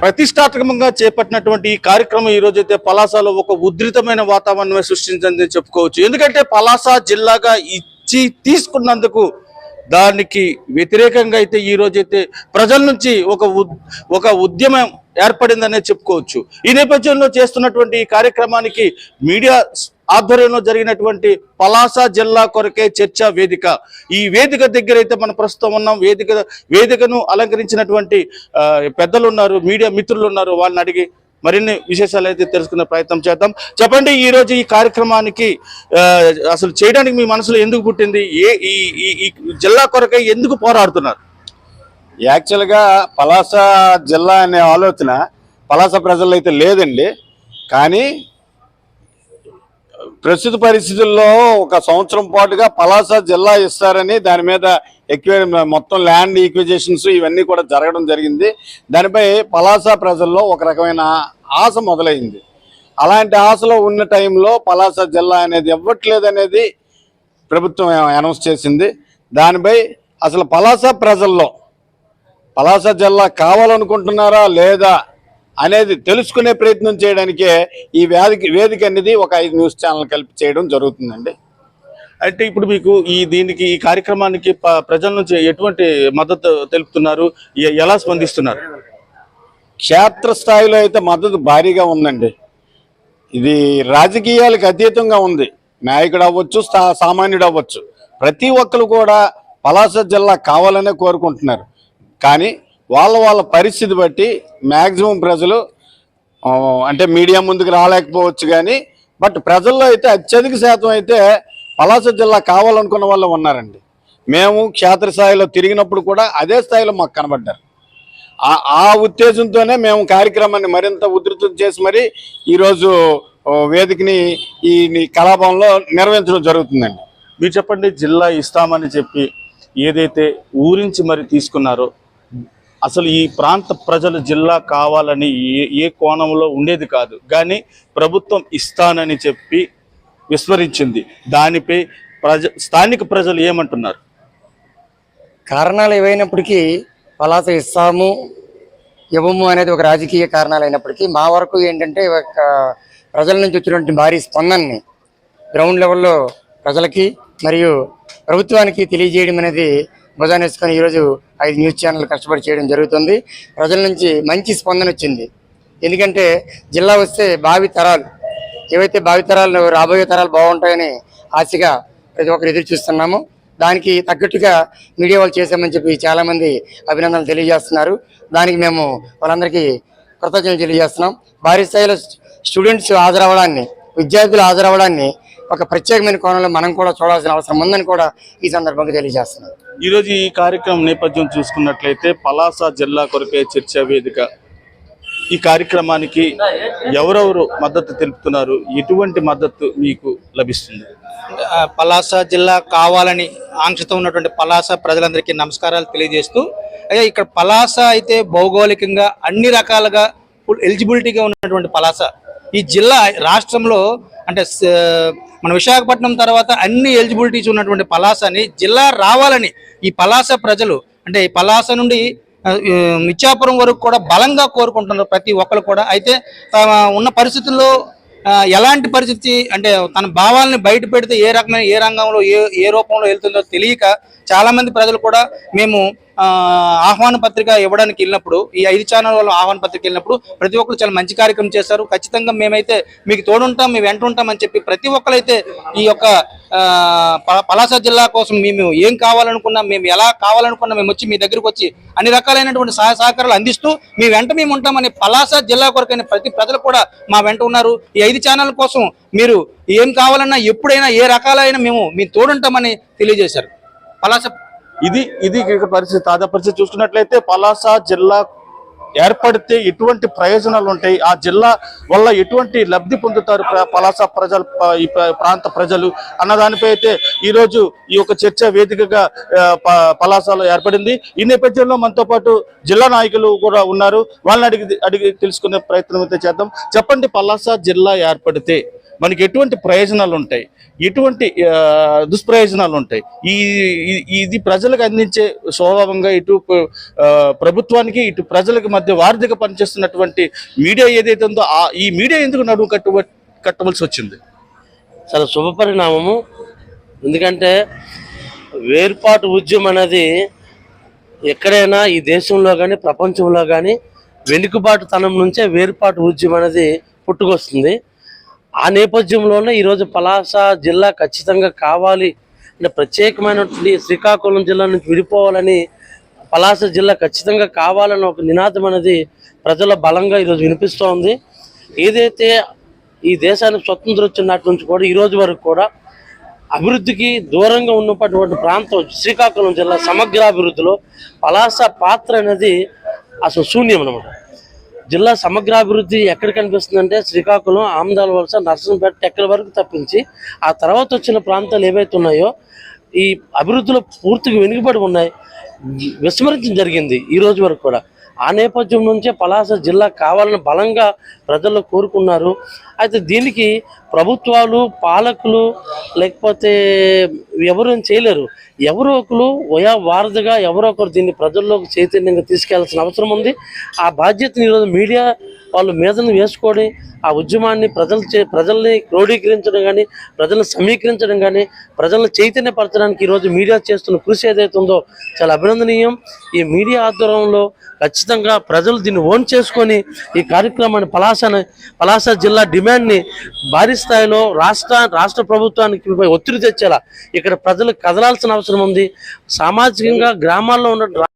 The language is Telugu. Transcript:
ప్రతిష్టాత్మకంగా చేపట్టినటువంటి ఈ కార్యక్రమం ఈ రోజైతే పలాసలో ఒక ఉధృతమైన వాతావరణమే సృష్టించిందని చెప్పుకోవచ్చు. ఎందుకంటే పలాస జిల్లాగా ఇచ్చి తీసుకున్నందుకు దానికి వ్యతిరేకంగా అయితే ఈ రోజైతే ప్రజల నుంచి ఒక ఉద్యమం ఏర్పడిందనే చెప్పుకోవచ్చు. ఈ నేపథ్యంలో చేస్తున్నటువంటి ఈ కార్యక్రమానికి మీడియా ఆధ్వర్యంలో జరిగినటువంటి పలాస జిల్లా కొరకే చర్చా వేదిక, ఈ వేదిక దగ్గర అయితే మనం ప్రస్తుతం ఉన్నాం. వేదికను అలంకరించినటువంటి పెద్దలు ఉన్నారు, మీడియా మిత్రులు ఉన్నారు. వాళ్ళని అడిగి మరిన్ని విశేషాలు అయితే తెలుసుకునే ప్రయత్నం చేద్దాం. చెప్పండి, ఈ రోజు ఈ కార్యక్రమానికి అసలు చేయడానికి మీ మనసులో ఎందుకు పుట్టింది? ఈ జిల్లా కొరకై ఎందుకు పోరాడుతున్నారు? యాక్చువల్గా పలాస జిల్లా అనే ఆలోచన పలాస ప్రజల్లో అయితే లేదండి. కానీ ప్రస్తుత పరిస్థితుల్లో ఒక సంవత్సరం పాటుగా పలాస జిల్లా ఇస్తారని దాని మీద మొత్తం ల్యాండ్ ఈక్విజేషన్స్ ఇవన్నీ కూడా జరగడం జరిగింది. దానిపై పలాస ప్రజల్లో ఒక రకమైన ఆశ మొదలైంది. అలాంటి ఆశలో ఉన్న టైంలో పలాస జిల్లా అనేది ఇవ్వట్లేదు అనేది ప్రభుత్వం అనౌన్స్ చేసింది. దానిపై అసలు పలాస ప్రజల్లో పలాస జిల్లా కావాలనుకుంటున్నారా లేదా అనేది తెలుసుకునే ప్రయత్నం చేయడానికే ఈ వేదిక అనేది ఒక 5 న్యూస్ ఛానల్ కలిపి చేయడం జరుగుతుందండి. అంటే ఇప్పుడు మీకు ఈ కార్యక్రమానికి ప్రజల నుంచి ఎటువంటి మద్దతు తెలుపుతున్నారు? ఎలా స్పందిస్తున్నారు? క్షేత్రస్థాయిలో అయితే మద్దతు భారీగా ఉందండి. ఇది రాజకీయాలకు అతీతంగా ఉంది. నాయకుడు అవ్వచ్చు, సామాన్యుడు అవ్వచ్చు, ప్రతి ఒక్కరు కూడా పలాస జిల్లా కావాలనే కోరుకుంటున్నారు. కానీ వాళ్ళ పరిస్థితి బట్టి మ్యాక్సిమం ప్రజలు అంటే మీడియా ముందుకు రాలేకపోవచ్చు. కానీ బట్ ప్రజల్లో అయితే అత్యధిక శాతం అయితే పలాస జిల్లా కావాలనుకున్న వాళ్ళు ఉన్నారండి. మేము క్షేత్రస్థాయిలో తిరిగినప్పుడు కూడా అదే స్థాయిలో మాకు కనబడ్డారు. ఆ ఉద్దేశంతోనే మేము కార్యక్రమాన్ని మరింత ఉధృతం చేసి మరి ఈరోజు వేదికని ఈ కలాపంలో నిర్వహించడం జరుగుతుందండి. మీరు చెప్పండి, జిల్లా ఇస్తామని చెప్పి ఏదైతే ఊరించి మరి తీసుకున్నారో, అసలు ఈ ప్రాంత ప్రజలు జిల్లా కావాలని ఏ కోణంలో ఉండేది కాదు. కానీ ప్రభుత్వం ఇస్తానని చెప్పి విస్మరించింది. దానిపై స్థానిక ప్రజలు ఏమంటున్నారు? కారణాలు ఏవైనప్పటికీ పలాస ఇస్తాము ఇవ్వము అనేది ఒక రాజకీయ కారణాలు అయినప్పటికీ మా వరకు ఏంటంటే ప్రజల నుంచి వచ్చినటువంటి భారీ స్పందనని గ్రౌండ్ లెవెల్లో ప్రజలకి మరియు ప్రభుత్వానికి తెలియజేయడం అనేది భుజానేసుకొని ఈరోజు 5 న్యూస్ ఛానల్ కష్టపడి చేయడం జరుగుతుంది. ప్రజల నుంచి మంచి స్పందన వచ్చింది. ఎందుకంటే జిల్లా వస్తే భావి తరాలు రాబోయే తరాలు బాగుంటాయని ఆశగా ప్రతి ఒక్కరు ఎదురు చూస్తున్నాము. దానికి తగ్గట్టుగా మీడియా వాళ్ళు చేశామని చెప్పి చాలామంది అభినందనలు తెలియజేస్తున్నారు. దానికి మేము వాళ్ళందరికీ కృతజ్ఞతలు తెలియజేస్తున్నాం. భారీ స్థాయిలో స్టూడెంట్స్ హాజరవ్వడాన్ని, విద్యార్థులు హాజరవ్వడాన్ని ఒక ప్రత్యేకమైన కోణంలో మనం కూడా చూడాల్సిన అవసరం ఉందని కూడా ఈ సందర్భంగా తెలియజేస్తున్నాం. ఈరోజు ఈ కార్యక్రమం నేపథ్యం చూసుకున్నట్లయితే పలాస జిల్లా కొరకే చర్చా వేదిక, ఈ కార్యక్రమానికి ఎవరెవరు మద్దతు తెలుపుతున్నారు? ఎటువంటి మద్దతు మీకు లభిస్తుంది? పలాస జిల్లా కావాలని ఆంక్షతో ఉన్నటువంటి పలాస ప్రజలందరికీ నమస్కారాలు తెలియజేస్తూ, అయ్యా ఇక్కడ పలాస అయితే భౌగోళికంగా అన్ని రకాలుగా ఎలిజిబిలిటీగా ఉన్నటువంటి పలాస ఈ జిల్లా రాష్ట్రంలో అంటే మన విశాఖపట్నం తర్వాత అన్ని ఎలిజిబిలిటీస్ ఉన్నటువంటి పలాసని జిల్లా రావాలని ఈ పలాస ప్రజలు అంటే ఈ పలాస నుండి ఇచ్చాపురం వరకు కూడా బలంగా కోరుకుంటున్నారు ప్రతి ఒక్కరు కూడా. అయితే ఉన్న పరిస్థితుల్లో ఎలాంటి పరిస్థితి అంటే తన భావాలని బయట పెడితే ఏ రంగంలో ఏ రూపంలో వెళ్తుందో తెలియక చాలా మంది ప్రజలు కూడా మేము ఆహ్వాన పత్రిక ఇవ్వడానికి వెళ్ళినప్పుడు, ఈ 5 ఛానల్ వాళ్ళు ఆహ్వాన పత్రిక వెళ్ళినప్పుడు ప్రతి ఒక్కరు చాలా మంచి కార్యక్రమం చేశారు. ఖచ్చితంగా మేమైతే మీకు తోడుంటాం, మేము వెంట ఉంటామని చెప్పి ప్రతి ఒక్కరైతే ఈ యొక్క పలాస జిల్లా కోసం మేము ఏం కావాలనుకున్నా, మేము ఎలా కావాలనుకున్నా మేము వచ్చి మీ దగ్గరకు వచ్చి అన్ని రకాలైనటువంటి సహకారాలు అందిస్తూ మీ వెంట మేము ఉంటామని పలాస జిల్లా కొరకైన ప్రతి ప్రజలు కూడా మా వెంట ఉన్నారు. ఈ 5 ఛానల్ కోసం మీరు ఏం కావాలన్నా ఎప్పుడైనా ఏ రకాలైనా మేము తోడుంటామని తెలియజేశారు. పలాస ఇది పరిస్థితి, తాజా పరిస్థితి చూసుకున్నట్లయితే పలాస జిల్లా ఏర్పడితే ఎటువంటి ప్రయోజనాలు ఉంటాయి, ఆ జిల్లా వల్ల ఎటువంటి లబ్ధి పొందుతారు పలాస ప్రజలు, ఈ ప్రాంత ప్రజలు అన్న దానిపై అయితే ఈరోజు ఈ యొక్క చర్చ వేదికగా పలాసలో ఏర్పడింది. ఈ నేపథ్యంలో మనతో పాటు జిల్లా నాయకులు కూడా ఉన్నారు. వాళ్ళని అడిగి తెలుసుకునే ప్రయత్నం అయితే చేద్దాం. చెప్పండి, పలాస జిల్లా ఏర్పడితే మనకి ఎటువంటి ప్రయోజనాలు ఉంటాయి, ఎటువంటి దుష్ప్రయోజనాలు ఉంటాయి, ఇది ప్రజలకు అందించే స్వభావంగా ఇటు ప్రభుత్వానికి ఇటు ప్రజలకు మధ్య వారధిగా పనిచేస్తున్నటువంటి మీడియా ఏదైతే ఉందో ఈ మీడియా ఎందుకు నడుము కట్టవలసి వచ్చింది? చాలా శుభపరిణామము. ఎందుకంటే వేర్పాటు ఉద్యమం అనేది ఎక్కడైనా ఈ దేశంలో కానీ ప్రపంచంలో కానీ వెనుకబాటుతనం నుంచే వేర్పాటు ఉద్యమం అనేది పుట్టుకొస్తుంది. ఆ నేపథ్యంలోనే ఈరోజు పలాస జిల్లా ఖచ్చితంగా కావాలి అంటే ప్రత్యేకమైనటువంటి శ్రీకాకుళం జిల్లా నుంచి విడిపోవాలని, పలాస జిల్లా ఖచ్చితంగా కావాలని ఒక నినాదం అనేది ప్రజల బలంగా ఈరోజు వినిపిస్తూ ఉంది. ఏదైతే ఈ దేశానికి స్వతంత్రం వచ్చినట్టు నుంచి కూడా ఈ రోజు వరకు కూడా అభివృద్ధికి దూరంగా ఉన్నటువంటి ప్రాంతం శ్రీకాకుళం జిల్లా సమగ్రాభివృద్ధిలో పలాస పాత్ర అనేది అసలు శూన్యం అన్నమాట. జిల్లా సమగ్రాభివృద్ధి ఎక్కడ కనిపిస్తుందంటే శ్రీకాకుళం, ఆమదాల వలస, నర్సంపేట, టెక్కల వరకు తప్పించి ఆ తర్వాత వచ్చిన ప్రాంతాలు ఏవైతే ఉన్నాయో ఈ అభివృద్ధిలో పూర్తిగా వెనుకబడి ఉన్నాయి, విస్మరించడం జరిగింది ఈ రోజు వరకు కూడా. ఆ నేపథ్యం నుంచే పలాస జిల్లా కావాలని బలంగా ప్రజలు కోరుకున్నారు. అయితే దీనికి ప్రభుత్వాలు, పాలకులు లేకపోతే ఎవరు చేయలేరు. ఎవరో ఒకరు వారధిగా ఎవరో ఒకరు దీన్ని ప్రజల్లోకి చైతన్యంగా తీసుకెళ్లాల్సిన అవసరం ఉంది. ఆ బాధ్యతని ఈరోజు మీడియా వాళ్ళు మీదను వేసుకొని ఆ ఉద్యమాన్ని ప్రజల్ని క్రోడీకరించడం కానీ, ప్రజలను సమీకరించడం కానీ, ప్రజలను చైతన్యపరచడానికి ఈరోజు మీడియా చేస్తున్న కృషి ఏదైతే ఉందో చాలా అభినందనీయం. ఈ మీడియా ఆధ్వర్యంలో ఖచ్చితంగా ప్రజలు దీన్ని ఓన్ చేసుకొని ఈ కార్యక్రమాన్ని పలాస జిల్లా డిమాండ్ని భారీ స్థాయిలో రాష్ట్ర ప్రభుత్వానికి ఒత్తిడి తెచ్చేలా ఇక్కడ ప్రజలు కదలాల్సిన అవసరం ఉంది. సామాజికంగా గ్రామాల్లో ఉన్న